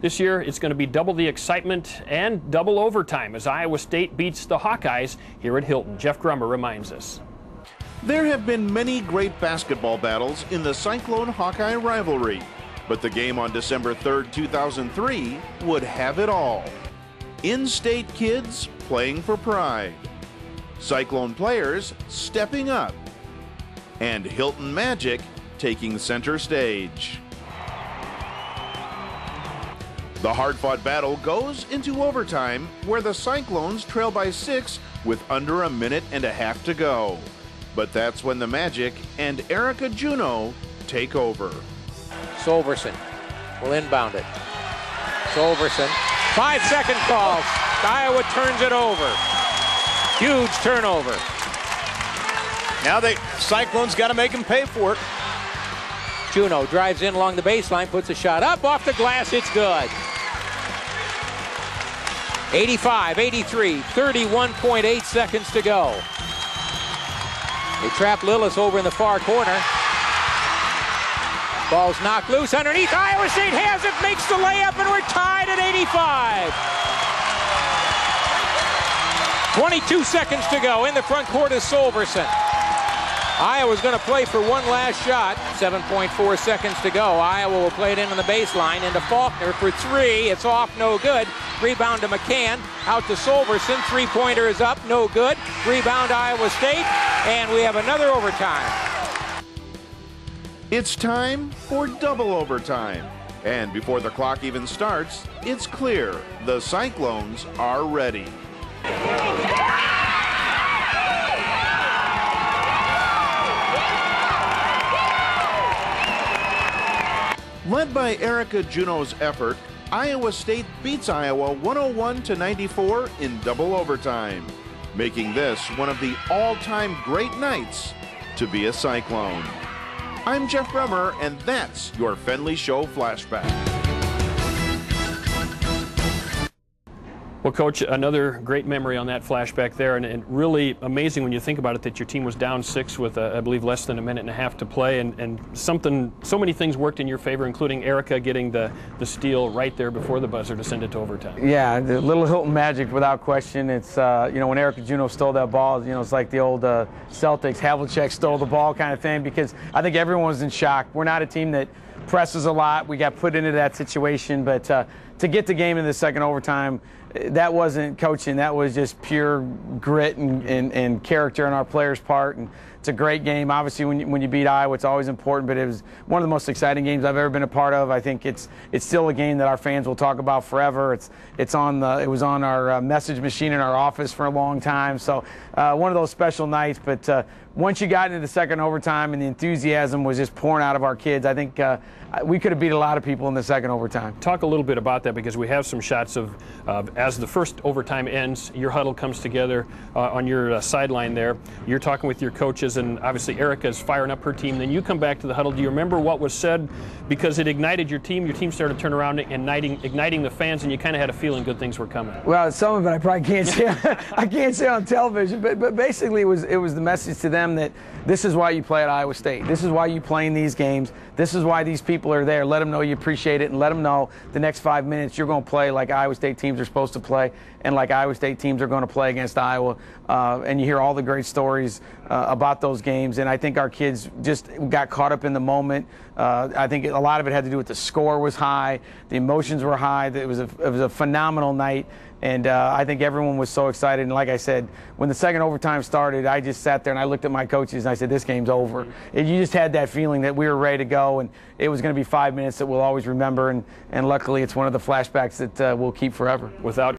This year, it's going to be double the excitement and double overtime as Iowa State beats the Hawkeyes here at Hilton. Jeff Grummer reminds us. There have been many great basketball battles in the Cyclone-Hawkeye rivalry, but the game on December 3rd, 2003 would have it all. In-state kids playing for pride, Cyclone players stepping up, and Hilton Magic taking center stage. The hard-fought battle goes into overtime, where the Cyclones trail by 6 with under a minute and a half to go. But that's when the Magic and Erica Juneau take over. Solverson will inbound it. Solverson, 5-second call. Iowa turns it over. Huge turnover. Now the Cyclones got to make them pay for it. Juneau drives in along the baseline, puts a shot up off the glass. It's good. 85-83, 31.8 seconds to go. They trap Lillis over in the far corner. Ball's knocked loose underneath. Iowa State has it, makes the layup, and we're tied at 85. 22 seconds to go. In the front court is Solverson. Iowa's going to play for one last shot. 7.4 seconds to go. Iowa will play it in on the baseline into Faulkner for 3. It's off, no good. Rebound to McCann. Out to Solverson. Three-pointer is up, no good. Rebound Iowa State. And we have another overtime. It's time for double overtime. And before the clock even starts, it's clear the Cyclones are ready. Led by Erica Juneau's effort, Iowa State beats Iowa 101-94 in double overtime, making this one of the all-time great nights to be a Cyclone. I'm Jeff Grummer, and that's your Fenley Show Flashback. Well, Coach, another great memory on that flashback there, and really amazing when you think about it that your team was down 6 with, I believe, less than a minute and a half to play, and so many things worked in your favor, including Erica getting the steal right there before the buzzer to send it to overtime. Yeah, the little Hilton Magic, without question. It's, when Erica Juneau stole that ball, it's like the old Celtics, Havlicek stole the ball kind of thing, because I think everyone was in shock. We're not a team that presses a lot. We got put into that situation, but to get the game in the second overtime, that wasn't coaching. That was just pure grit and character on our players' part. And it's a great game. Obviously, when you beat Iowa, it's always important, but it was one of the most exciting games I've ever been a part of. I think it's still a game that our fans will talk about forever. It was on our message machine in our office for a long time. So one of those special nights. But once you got into the second overtime and the enthusiasm was just pouring out of our kids, I think we could have beat a lot of people in the second overtime. Talk a little bit about that, because we have some shots of as the first overtime ends, your huddle comes together on your sideline there. You're talking with your coaches, and obviously Erica's firing up her team. Then you come back to the huddle. Do you remember what was said? Because it ignited your team. Your team started to turn around and igniting the fans, and you kind of had a feeling good things were coming. Well, some of it I probably can't say. I can't say on television, but basically it was the message to them that this is why you play at Iowa State. This is why you play in these games. This is why these people are there. Let them know you appreciate it, and let them know the next 5 minutes you're going to play like Iowa State teams are supposed to play, and like Iowa State teams are going to play against Iowa. And you hear all the great stories about those games, and I think our kids just got caught up in the moment. I think a lot of it had to do with the score was high, the emotions were high. It was a phenomenal night. And I think everyone was so excited. And like I said, when the second overtime started, I just sat there and I looked at my coaches and I said, this game's over. And you just had that feeling that we were ready to go, and it was going to be 5 minutes that we'll always remember. And luckily, it's one of the flashbacks that we'll keep forever. Without